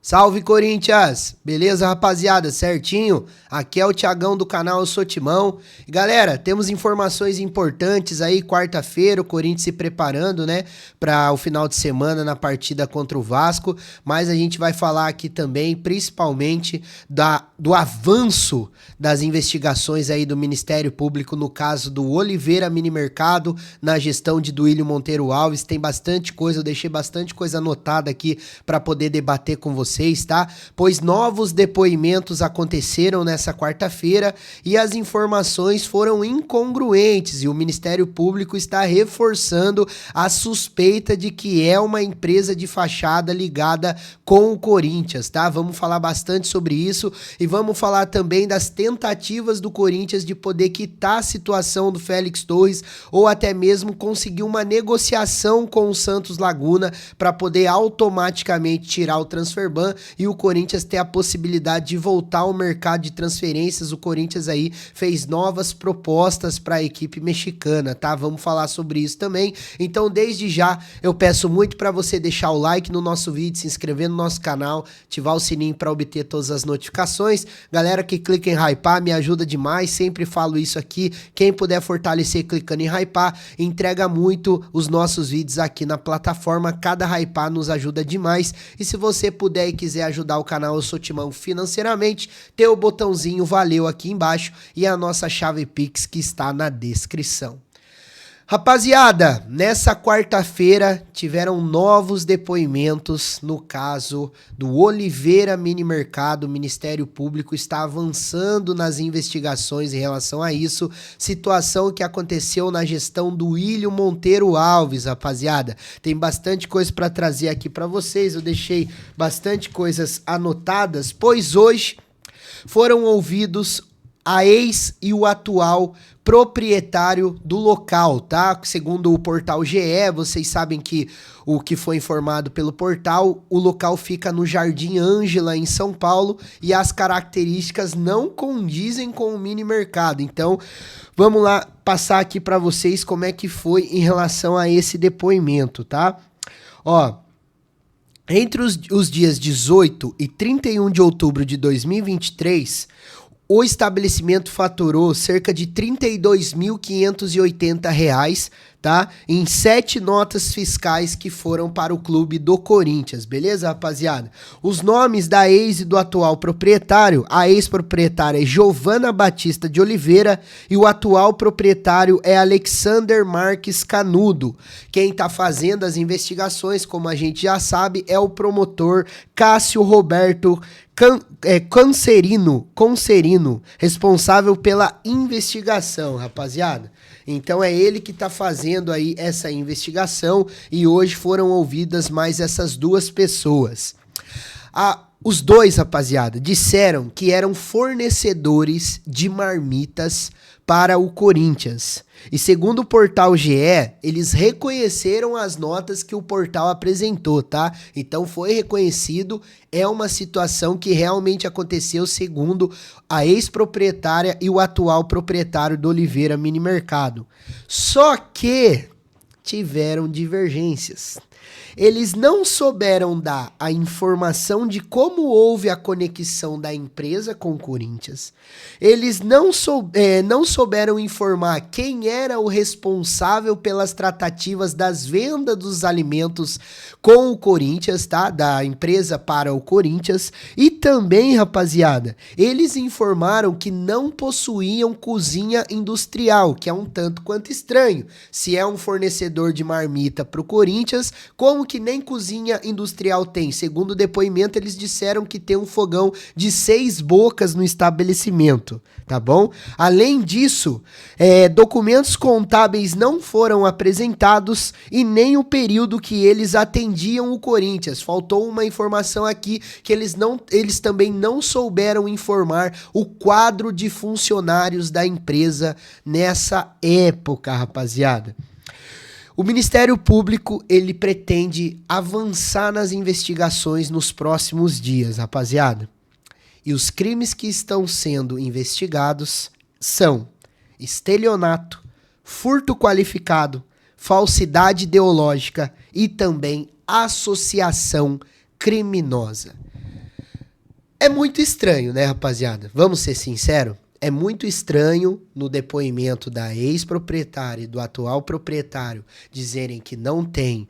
Salve, Corinthians! Beleza, rapaziada? Certinho? Aqui é o Thiagão do canal Eu Sou Timão. E, galera, temos informações importantes aí, quarta-feira, o Corinthians se preparando, né, para o final de semana na partida contra o Vasco, mas a gente vai falar aqui também, principalmente, do avanço das investigações aí do Ministério Público no caso do Oliveira Mini Mercado, na gestão de Duílio Monteiro Alves. Tem bastante coisa, eu deixei bastante coisa anotada aqui para poder debater com vocês, tá? Pois novos depoimentos aconteceram nessa quarta-feira e as informações foram incongruentes e o Ministério Público está reforçando a suspeita de que é uma empresa de fachada ligada com o Corinthians, tá? Vamos falar bastante sobre isso e vamos falar também das tentativas do Corinthians de poder quitar a situação do Félix Torres ou até mesmo conseguir uma negociação com o Santos Laguna para poder automaticamente tirar o transfer ban e o Corinthians ter a possibilidade de voltar ao mercado de transferências. O Corinthians aí fez novas propostas para a equipe mexicana, tá? Vamos falar sobre isso também. Então, desde já, eu peço muito para você deixar o like no nosso vídeo, se inscrever no nosso canal, ativar o sininho para obter todas as notificações. Galera que clica em hypar me ajuda demais, sempre falo isso aqui. Quem puder fortalecer clicando em hypar, entrega muito os nossos vídeos aqui na plataforma. Cada hypar nos ajuda demais. E se você puder e quiser ajudar o canal Eu Sou Timão financeiramente, tem o botãozinho valeu aqui embaixo e a nossa chave Pix que está na descrição. Rapaziada, nessa quarta-feira tiveram novos depoimentos no caso do Oliveira Mini Mercado. O Ministério Público está avançando nas investigações em relação a isso, situação que aconteceu na gestão do Duílio Monteiro Alves, rapaziada. Tem bastante coisa para trazer aqui para vocês, eu deixei bastante coisas anotadas, pois hoje foram ouvidos a ex e o atual proprietário do local, tá? Segundo o portal GE, vocês sabem que o que foi informado pelo portal, o local fica no Jardim Ângela, em São Paulo, e as características não condizem com o mini mercado. Então, vamos lá passar aqui para vocês como é que foi em relação a esse depoimento, tá? Ó, entre os dias 18 e 31 de outubro de 2023, o estabelecimento faturou cerca de R$ 32.580, tá? Em 7 notas fiscais que foram para o clube do Corinthians, beleza, rapaziada? Os nomes da ex e do atual proprietário: a ex-proprietária é Giovana Batista de Oliveira e o atual proprietário é Alexander Marques Canudo. Quem tá fazendo as investigações, como a gente já sabe, é o promotor Cássio Roberto Concerino, responsável pela investigação, rapaziada. Então é ele que tá fazendo aí essa investigação e hoje foram ouvidas mais essas duas pessoas. Os dois, rapaziada, disseram que eram fornecedores de marmitas para o Corinthians. E segundo o portal GE, eles reconheceram as notas que o portal apresentou, tá? Então foi reconhecido, é uma situação que realmente aconteceu segundo a ex-proprietária e o atual proprietário do Oliveira Mini Mercado. Só que tiveram divergências. Eles não souberam dar a informação de como houve a conexão da empresa com o Corinthians. Eles não souberam informar quem era o responsável pelas tratativas das vendas dos alimentos com o Corinthians, tá? Da empresa para o Corinthians. E também, rapaziada, eles informaram que não possuíam cozinha industrial, que é um tanto quanto estranho. Se é um fornecedor de marmita para o Corinthians, como que nem cozinha industrial tem? Segundo o depoimento, eles disseram que tem um fogão de 6 bocas no estabelecimento, tá bom? Além disso, documentos contábeis não foram apresentados e nem o período que eles atendiam o Corinthians. Faltou uma informação aqui que eles também não souberam informar o quadro de funcionários da empresa nessa época, rapaziada. O Ministério Público, ele pretende avançar nas investigações nos próximos dias, rapaziada. E os crimes que estão sendo investigados são estelionato, furto qualificado, falsidade ideológica e também associação criminosa. É muito estranho, né, rapaziada? Vamos ser sinceros? É muito estranho no depoimento da ex-proprietária e do atual proprietário dizerem que não tem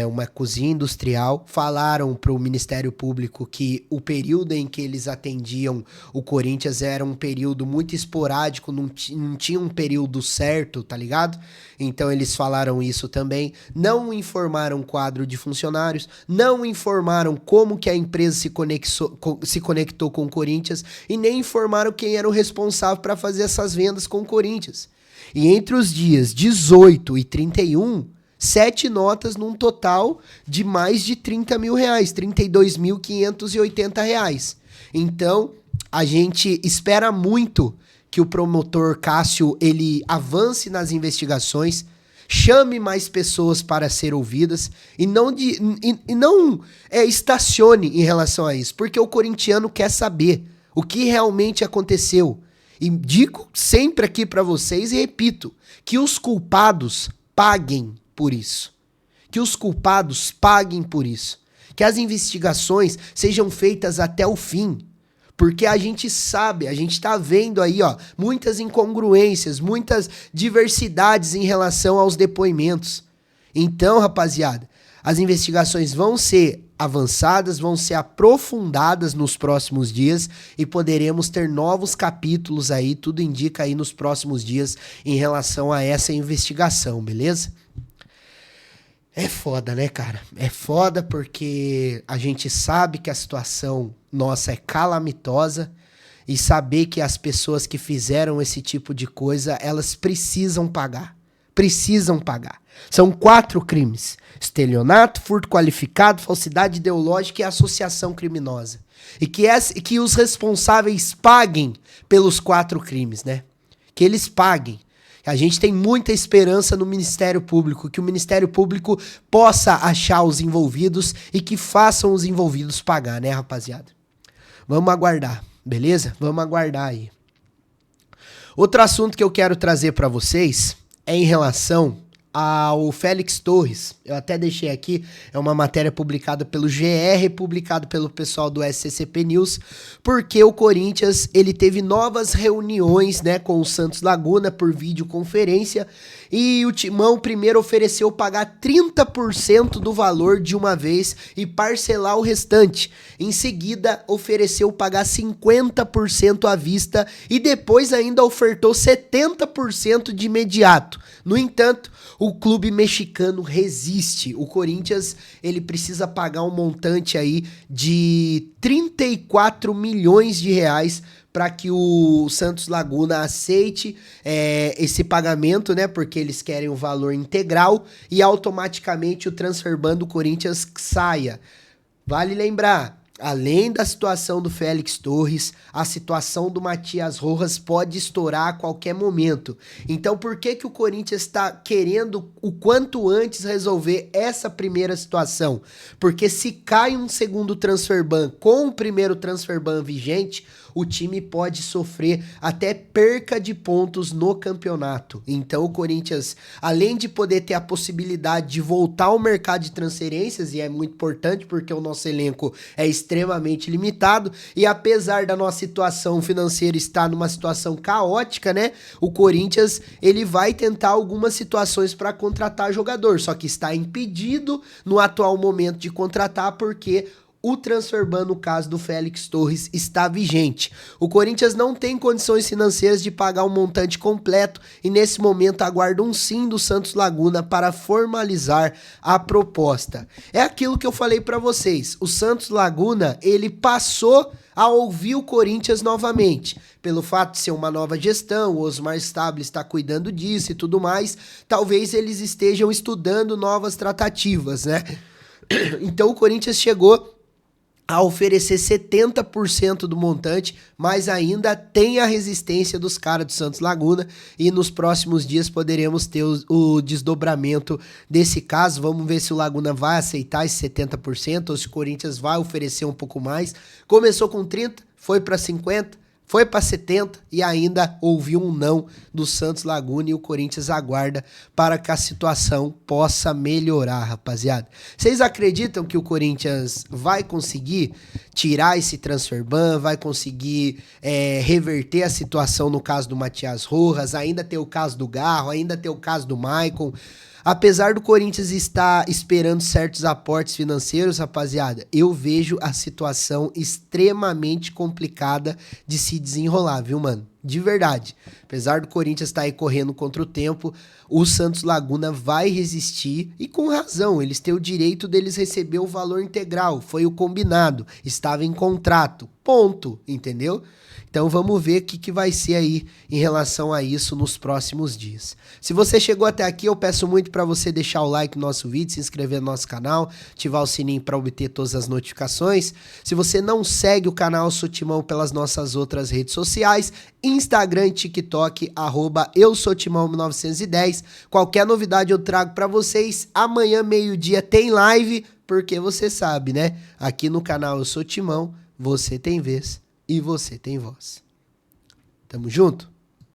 uma cozinha industrial. Falaram para o Ministério Público que o período em que eles atendiam o Corinthians era um período muito esporádico, não tinha um período certo, tá ligado? Então eles falaram isso também. Não informaram o quadro de funcionários, não informaram como que a empresa se conectou com o Corinthians e nem informaram quem era o responsável para fazer essas vendas com o Corinthians. E entre os dias 18 e 31, 7 notas num total de mais de 30 mil reais, 32.580 reais. Então, a gente espera muito que o promotor Cássio ele avance nas investigações, chame mais pessoas para ser ouvidas e não estacione em relação a isso, porque o corintiano quer saber o que realmente aconteceu. E digo sempre aqui para vocês e repito, que os culpados paguem por isso. Que os culpados paguem por isso. Que as investigações sejam feitas até o fim. Porque a gente sabe, a gente tá vendo aí, ó, muitas incongruências, muitas diversidades em relação aos depoimentos. Então, rapaziada, as investigações vão ser avançadas, vão ser aprofundadas nos próximos dias e poderemos ter novos capítulos aí, tudo indica aí nos próximos dias em relação a essa investigação, beleza? É foda, né, cara? É foda porque a gente sabe que a situação nossa é calamitosa e saber que as pessoas que fizeram esse tipo de coisa, elas precisam pagar. Precisam pagar. São 4 crimes: estelionato, furto qualificado, falsidade ideológica e associação criminosa. E que os responsáveis paguem pelos 4 crimes, né? Que eles paguem. A gente tem muita esperança no Ministério Público, que o Ministério Público possa achar os envolvidos e que façam os envolvidos pagar, né, rapaziada? Vamos aguardar, beleza? Vamos aguardar aí. Outro assunto que eu quero trazer para vocês é em relação ao Félix Torres. Eu até deixei aqui, é uma matéria publicada pelo GR, publicado pelo pessoal do SCCP News, porque o Corinthians, ele teve novas reuniões, né, com o Santos Laguna por videoconferência, e o Timão primeiro ofereceu pagar 30% do valor de uma vez e parcelar o restante. Em seguida, ofereceu pagar 50% à vista e depois ainda ofertou 70% de imediato. No entanto, o clube mexicano resiste. O Corinthians, ele precisa pagar um montante aí de 34 milhões de reais para que o Santos Laguna aceite esse pagamento, né? Porque eles querem o valor integral e automaticamente o transfer ban do Corinthians saia. Vale lembrar, além da situação do Félix Torres, a situação do Matias Rojas pode estourar a qualquer momento. Então, por que que o Corinthians está querendo o quanto antes resolver essa primeira situação? Porque se cai um segundo transfer ban com o primeiro transfer ban vigente, o time pode sofrer até perca de pontos no campeonato. Então o Corinthians, além de poder ter a possibilidade de voltar ao mercado de transferências, e é muito importante porque o nosso elenco é extremamente limitado, e apesar da nossa situação financeira estar numa situação caótica, né? O Corinthians, ele vai tentar algumas situações para contratar jogador, só que está impedido no atual momento de contratar porque o transfer ban, no caso do Félix Torres, está vigente. O Corinthians não tem condições financeiras de pagar um montante completo e nesse momento aguarda um sim do Santos Laguna para formalizar a proposta. É aquilo que eu falei para vocês, o Santos Laguna, ele passou a ouvir o Corinthians novamente. Pelo fato de ser uma nova gestão, o Osmar Stable está cuidando disso e tudo mais, talvez eles estejam estudando novas tratativas, né? Então o Corinthians chegou a oferecer 70% do montante, mas ainda tem a resistência dos caras do Santos Laguna e nos próximos dias poderemos ter o desdobramento desse caso. Vamos ver se o Laguna vai aceitar esse 70% ou se o Corinthians vai oferecer um pouco mais. Começou com 30%, foi para 50%, Foi para 70 e ainda ouviu um não do Santos Laguna e o Corinthians aguarda para que a situação possa melhorar, rapaziada. Vocês acreditam que o Corinthians vai conseguir tirar esse transfer ban, vai conseguir reverter a situação no caso do Matias Rojas, ainda ter o caso do Garro, ainda ter o caso do Maicon? Apesar do Corinthians estar esperando certos aportes financeiros, rapaziada, eu vejo a situação extremamente complicada de se desenrolar, viu, mano? De verdade. Apesar do Corinthians estar aí correndo contra o tempo, o Santos Laguna vai resistir e com razão. Eles têm o direito deles receber o valor integral. Foi o combinado. Estava em contrato. Ponto. Entendeu? Então vamos ver o que vai ser aí em relação a isso nos próximos dias. Se você chegou até aqui, eu peço muito para você deixar o like no nosso vídeo, se inscrever no nosso canal, ativar o sininho para obter todas as notificações. Se você não segue o canal Sotimão pelas nossas outras redes sociais, Instagram e TikTok, @eusotimão1910. Qualquer novidade eu trago para vocês. Amanhã, meio-dia, tem live, porque você sabe, né? Aqui no canal Eu Sou Timão, você tem vez e você tem voz. Tamo junto?